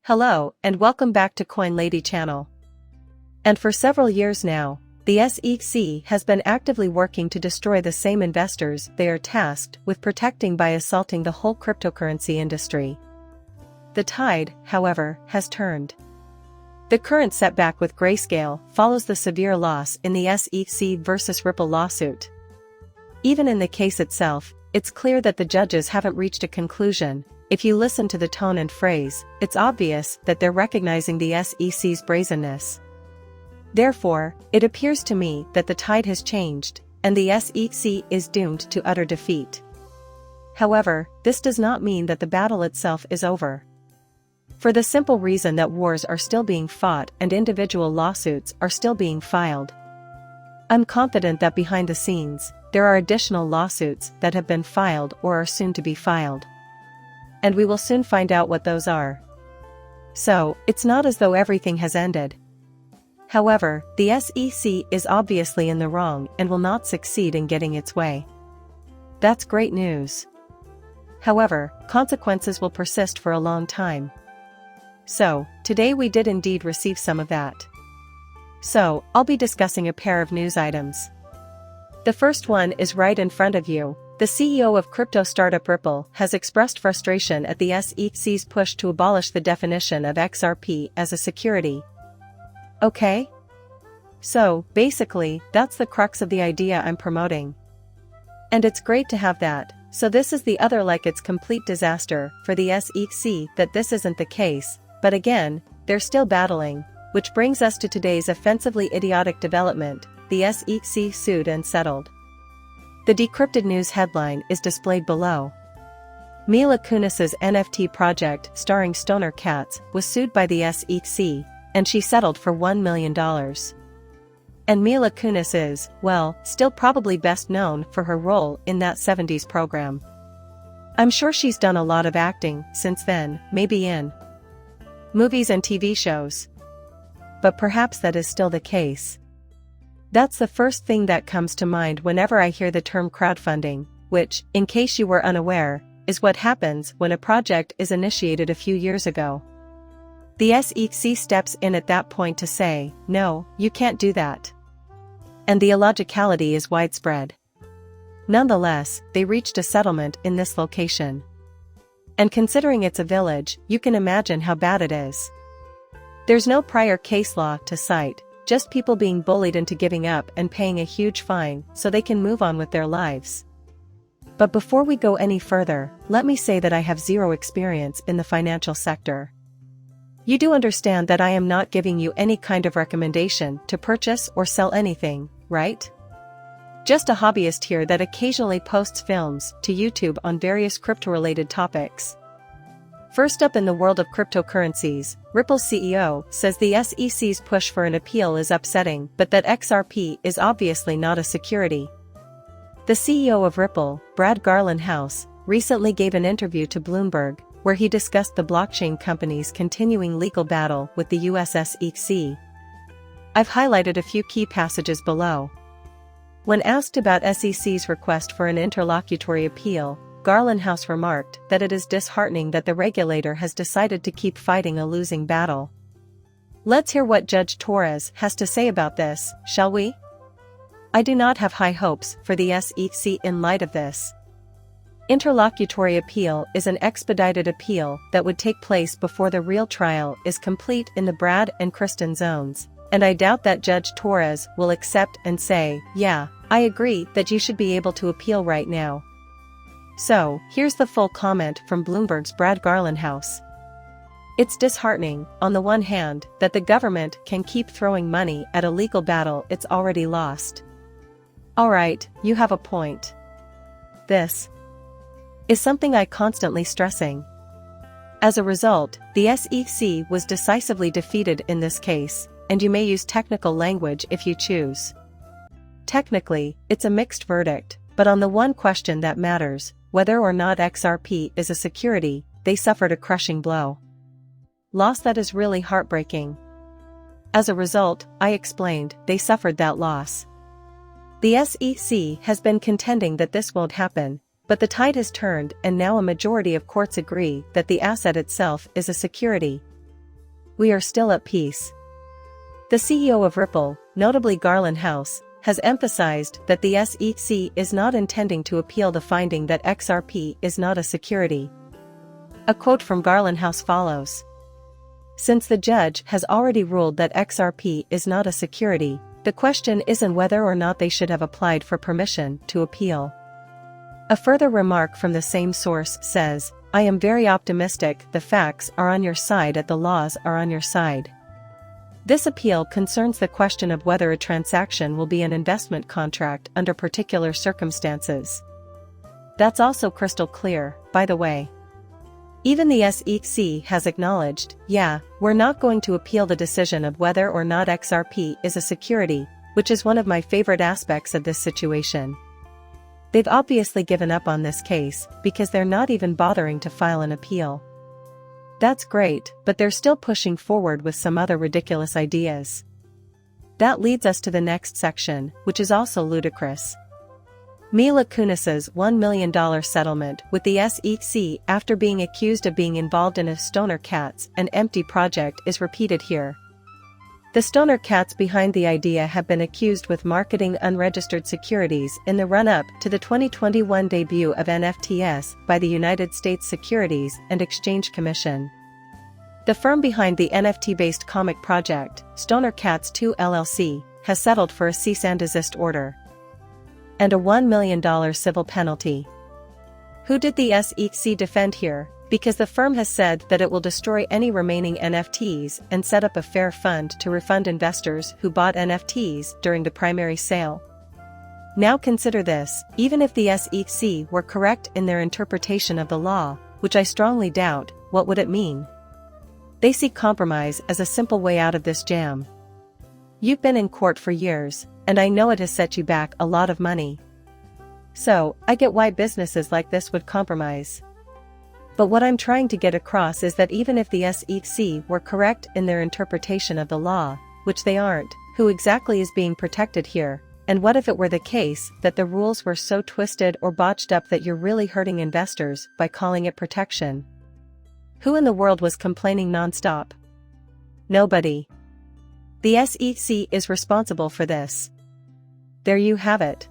Hello, and welcome back to Coin Lady channel. And for several years now, the SEC has been actively working to destroy the same investors they are tasked with protecting by assaulting the whole cryptocurrency industry. The tide, however, has turned. The current setback with Grayscale follows the severe loss in the SEC versus Ripple lawsuit. Even in the case itself, it's clear that the judges haven't reached a conclusion. If you listen to the tone and phrase, it's obvious that they're recognizing the SEC's brazenness. Therefore, it appears to me that the tide has changed, and the SEC is doomed to utter defeat. However, this does not mean that the battle itself is over. For the simple reason that wars are still being fought and individual lawsuits are still being filed. I'm confident that behind the scenes, there are additional lawsuits that have been filed or are soon to be filed. And we will soon find out what those are. So, it's not as though everything has ended. However, the SEC is obviously in the wrong and will not succeed in getting its way. That's great news. However, consequences will persist for a long time. So, today we did indeed receive some of that. So, I'll be discussing a pair of news items. The first one is right in front of you. The CEO of crypto startup Ripple has expressed frustration at the SEC's push to abolish the definition of XRP as a security. Okay? So, basically, that's the crux of the idea I'm promoting. And it's great to have that, so this is the other like it's complete disaster for the SEC that this isn't the case, but again, they're still battling, which brings us to today's offensively idiotic development, the SEC sued and settled. The decrypted news headline is displayed below. Mila Kunis's NFT project starring stoner cats was sued by the SEC, and she settled for $1 million. And Mila Kunis is, well, still probably best known for her role in that 70s program. I'm sure she's done a lot of acting since then, maybe in movies and TV shows. But perhaps that is still the case. That's the first thing that comes to mind whenever I hear the term crowdfunding, which, in case you were unaware, is what happens when a project is initiated a few years ago. The SEC steps in at that point to say, no, you can't do that. And the illogicality is widespread. Nonetheless, they reached a settlement in this location. And considering it's a village, you can imagine how bad it is. There's no prior case law to cite. Just people being bullied into giving up and paying a huge fine so they can move on with their lives. But before we go any further, let me say that I have zero experience in the financial sector. You do understand that I am not giving you any kind of recommendation to purchase or sell anything, right? Just a hobbyist here that occasionally posts films to YouTube on various crypto-related topics. First up in the world of cryptocurrencies, Ripple's CEO says the SEC's push for an appeal is upsetting but that XRP is obviously not a security. The CEO of Ripple, Brad Garlinghouse, recently gave an interview to Bloomberg, where he discussed the blockchain company's continuing legal battle with the US SEC. I've highlighted a few key passages below. When asked about SEC's request for an interlocutory appeal, Garlinghouse remarked that it is disheartening that the regulator has decided to keep fighting a losing battle. Let's hear what Judge Torres has to say about this, shall we? I do not have high hopes for the SEC in light of this. Interlocutory appeal is an expedited appeal that would take place before the real trial is complete in the Brad and Kristen zones, and I doubt that Judge Torres will accept and say, yeah, I agree that you should be able to appeal right now. So, here's the full comment from Bloomberg's Brad Garlinghouse. It's disheartening, on the one hand, that the government can keep throwing money at a legal battle it's already lost. Alright, you have a point. This is something I constantly stressing. As a result, the SEC was decisively defeated in this case, and you may use technical language if you choose. Technically, it's a mixed verdict, but on the one question that matters, whether or not XRP is a security, they suffered a crushing blow. Loss that is really heartbreaking. As a result, I explained, they suffered that loss. The SEC has been contending that this won't happen, But the tide has turned and now a majority of courts agree that the asset itself is a security. we are still at peace. The CEO of Ripple, notably Garland House, has emphasized that the SEC is not intending to appeal the finding that XRP is not a security. A quote from Garland House follows: "Since the judge has already ruled that XRP is not a security, the question isn't whether or not they should have applied for permission to appeal." A further remark from the same source says, "I am very optimistic the facts are on your side and the laws are on your side." This appeal concerns the question of whether a transaction will be an investment contract under particular circumstances. That's also crystal clear, by the way. Even the SEC has acknowledged, yeah, we're not going to appeal the decision of whether or not XRP is a security, which is one of my favorite aspects of this situation. They've obviously given up on this case, because they're not even bothering to file an appeal. That's great, but they're still pushing forward with some other ridiculous ideas. That leads us to the next section, which is also ludicrous. Mila Kunis's $1 million settlement with the SEC after being accused of being involved in a Stoner Cats and Empty project is repeated here. The Stoner Cats behind the idea have been accused with marketing unregistered securities in the run-up to the 2021 debut of NFTs by the United States Securities and Exchange Commission. The firm behind the NFT-based comic project, Stoner Cats 2 LLC, has settled for a cease and desist order and a $1 million civil penalty. Who did the SEC defend here? Because the firm has said that it will destroy any remaining NFTs and set up a fair fund to refund investors who bought NFTs during the primary sale. Now consider this: even if the SEC were correct in their interpretation of the law, which I strongly doubt, what would it mean? They see compromise as a simple way out of this jam. You've been in court for years, and I know it has set you back a lot of money. So, I get why businesses like this would compromise. But what I'm trying to get across is that even if the SEC were correct in their interpretation of the law, which they aren't, who exactly is being protected here? And what if it were the case that the rules were so twisted or botched up that you're really hurting investors by calling it protection? Who in the world was complaining nonstop? Nobody. The SEC is responsible for this. There you have it.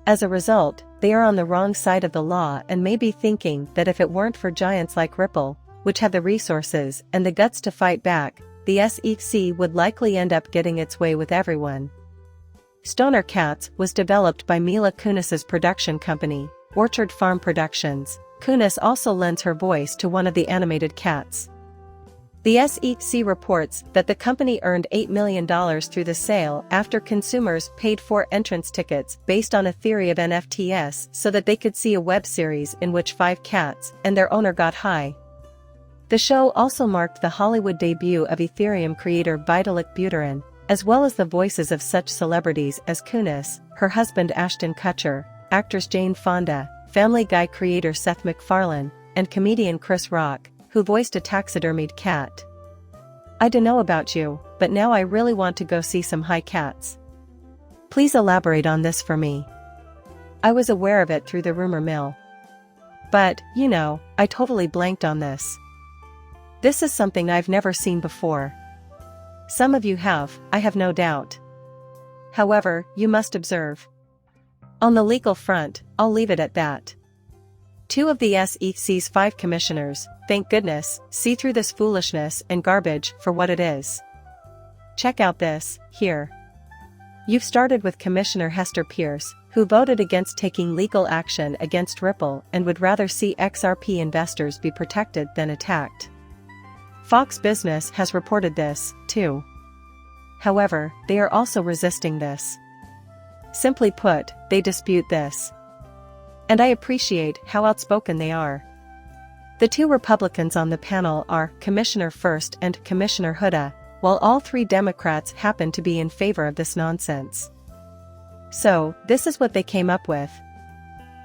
As a result, they are on the wrong side of the law and may be thinking that if it weren't for giants like Ripple, which have the resources and the guts to fight back, the SEC would likely end up getting its way with everyone. Stoner Cats was developed by Mila Kunis's production company, Orchard Farm Productions. Kunis also lends her voice to one of the animated cats. The SEC reports that the company earned $8 million through the sale after consumers paid for entrance tickets based on a theory of NFTs so that they could see a web series in which 5 cats and their owner got high. The show also marked the Hollywood debut of Ethereum creator Vitalik Buterin, as well as the voices of such celebrities as Kunis, her husband Ashton Kutcher, actress Jane Fonda, Family Guy creator Seth MacFarlane, and comedian Chris Rock, who voiced a taxidermied cat. I dunno about you, but now I really want to go see some high cats. Please elaborate on this for me. I was aware of it through the rumor mill. But, you know, I totally blanked on this. This is something I've never seen before. Some of you have, I have no doubt. However, you must observe. On the legal front, I'll leave it at that. 2 of the SEC's 5 commissioners, thank goodness, see through this foolishness and garbage for what it is. Check out this, here. You've started with Commissioner Hester Pierce, who voted against taking legal action against Ripple and would rather see XRP investors be protected than attacked. Fox Business has reported this, too. However, they are also resisting this. Simply put, they dispute this. And I appreciate how outspoken they are. The 2 Republicans on the panel are Commissioner First and Commissioner Huda, while all 3 Democrats happen to be in favor of this nonsense. So, this is what they came up with.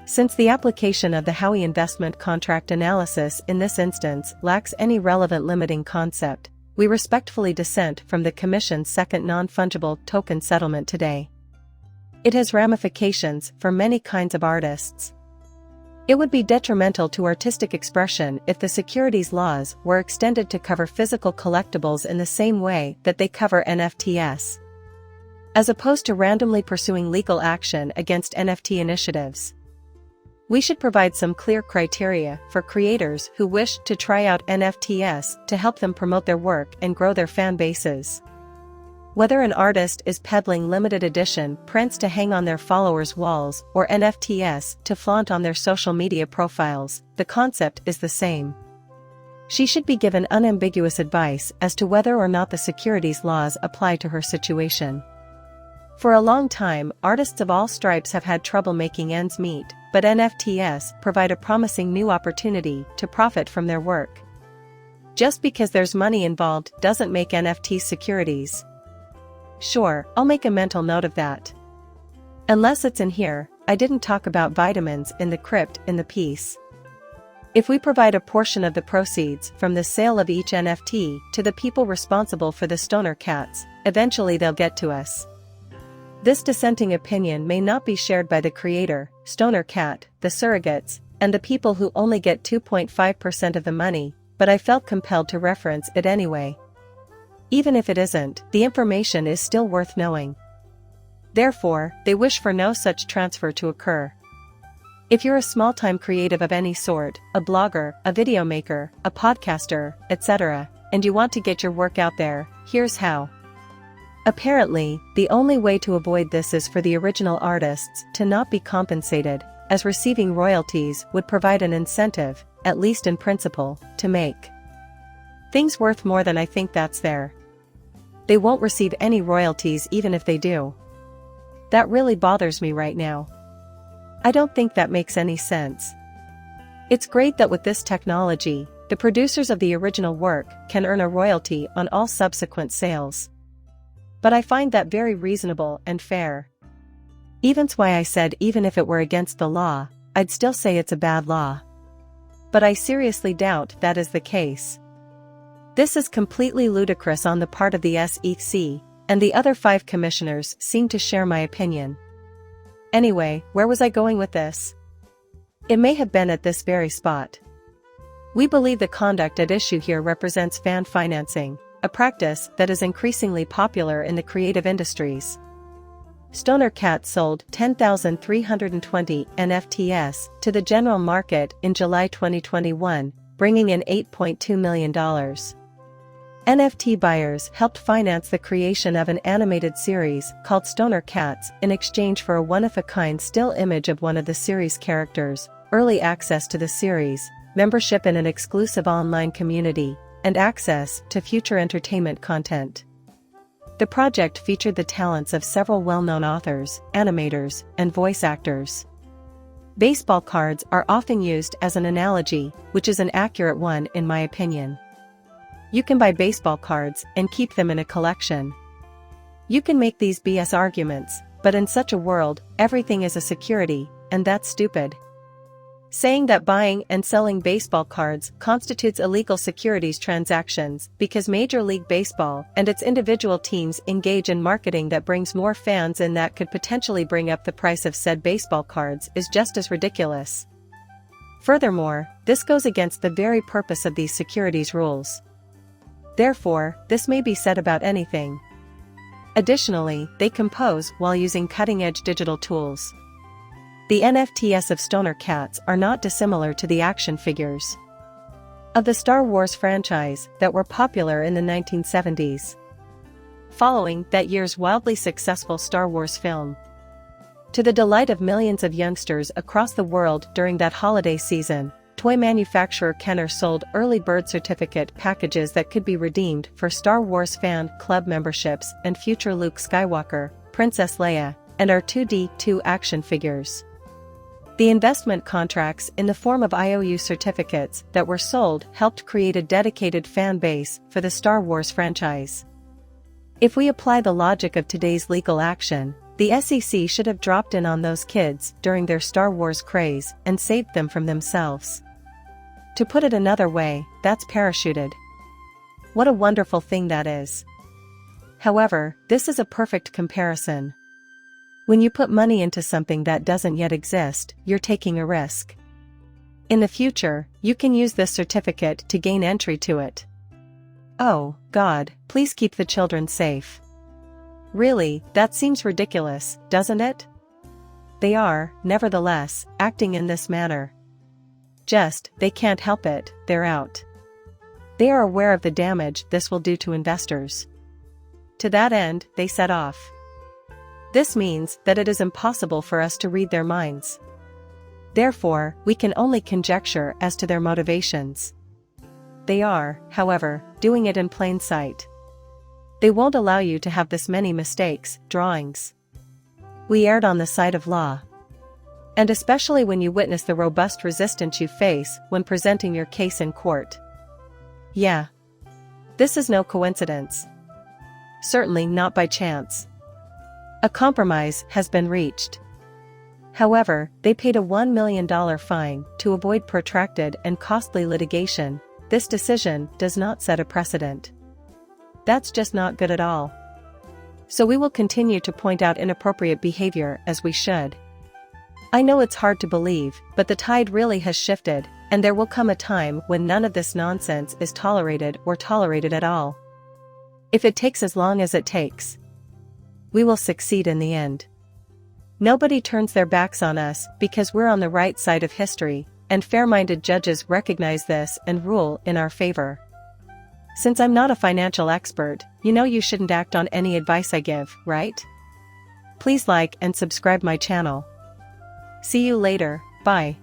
Since the application of the Howey investment contract analysis in this instance lacks any relevant limiting concept, we respectfully dissent from the Commission's second non-fungible token settlement today. It has ramifications for many kinds of artists. It would be detrimental to artistic expression if the securities laws were extended to cover physical collectibles in the same way that they cover NFTs. As opposed to randomly pursuing legal action against NFT initiatives. We should provide some clear criteria for creators who wish to try out NFTs to help them promote their work and grow their fan bases. Whether an artist is peddling limited edition prints to hang on their followers' walls or NFTs to flaunt on their social media profiles, the concept is the same. She should be given unambiguous advice as to whether or not the securities laws apply to her situation. For a long time, artists of all stripes have had trouble making ends meet, but NFTs provide a promising new opportunity to profit from their work. Just because there's money involved doesn't make NFTs securities. Sure, I'll make a mental note of that. Unless it's in here, I didn't talk about vitamins in the crypt in the piece. If we provide a portion of the proceeds from the sale of each NFT to the people responsible for the stoner cats, eventually they'll get to us. This dissenting opinion may not be shared by the creator, stoner cat, the surrogates, and the people who only get 2.5% of the money, but I felt compelled to reference it anyway. Even if it isn't, the information is still worth knowing. Therefore, they wish for no such transfer to occur. If you're a small-time creative of any sort, a blogger, a video maker, a podcaster, etc., and you want to get your work out there, here's how. Apparently, the only way to avoid this is for the original artists to not be compensated, as receiving royalties would provide an incentive, at least in principle, to make things worth more than I think that's there. They won't receive any royalties even if they do. That really bothers me right now. I don't think that makes any sense. It's great that with this technology, the producers of the original work can earn a royalty on all subsequent sales. But I find that very reasonable and fair. Even's why I said even if it were against the law, I'd still say it's a bad law. But I seriously doubt that is the case. This is completely ludicrous on the part of the SEC, and the other 5 commissioners seem to share my opinion. Anyway, where was I going with this? It may have been at this very spot. We believe the conduct at issue here represents fan financing, a practice that is increasingly popular in the creative industries. Stoner Cat sold 10,320 NFTs to the general market in July 2021, bringing in $8.2 million. NFT buyers helped finance the creation of an animated series called Stoner Cats in exchange for a one-of-a-kind still image of one of the series' characters, early access to the series, membership in an exclusive online community, and access to future entertainment content. The project featured the talents of several well-known authors, animators, and voice actors. Baseball cards are often used as an analogy, which is an accurate one in my opinion. You can buy baseball cards and keep them in a collection. You can make these BS arguments, but in such a world, everything is a security, and that's stupid. Saying that buying and selling baseball cards constitutes illegal securities transactions because Major League Baseball and its individual teams engage in marketing that brings more fans in that could potentially bring up the price of said baseball cards is just as ridiculous. Furthermore, this goes against the very purpose of these securities rules. Therefore, this may be said about anything. Additionally, they compose while using cutting-edge digital tools. The NFTs of Stoner Cats are not dissimilar to the action figures of the Star Wars franchise that were popular in the 1970s. Following that year's wildly successful Star Wars film. To the delight of millions of youngsters across the world during that holiday season, toy manufacturer Kenner sold early bird certificate packages that could be redeemed for Star Wars fan club memberships and future Luke Skywalker, Princess Leia, and R2-D2 action figures. The investment contracts in the form of IOU certificates that were sold helped create a dedicated fan base for the Star Wars franchise. If we apply the logic of today's legal action, the SEC should have dropped in on those kids during their Star Wars craze and saved them from themselves. To put it another way, that's parachuted. What a wonderful thing that is. However, this is a perfect comparison. When you put money into something that doesn't yet exist, you're taking a risk. In the future, you can use this certificate to gain entry to it. Oh, God, please keep the children safe. Really, that seems ridiculous, doesn't it? They are, nevertheless, acting in this manner. They can't help it, they're out. They are aware of the damage this will do to investors. To that end, they set off. This means that it is impossible for us to read their minds. Therefore, we can only conjecture as to their motivations. They are, however, doing it in plain sight. They won't allow you to have this many mistakes, drawings. We erred on the side of law. And especially when you witness the robust resistance you face when presenting your case in court. Yeah. This is no coincidence. Certainly not by chance. A compromise has been reached. However, they paid a $1 million fine to avoid protracted and costly litigation. This decision does not set a precedent. That's just not good at all. So we will continue to point out inappropriate behavior as we should. I know it's hard to believe, but the tide really has shifted, and there will come a time when none of this nonsense is tolerated or tolerated at all. If it takes as long as it takes, we will succeed in the end. Nobody turns their backs on us because we're on the right side of history, and fair-minded judges recognize this and rule in our favor. Since I'm not a financial expert, you shouldn't act on any advice I give, right? Please like and subscribe my channel. See you later, bye.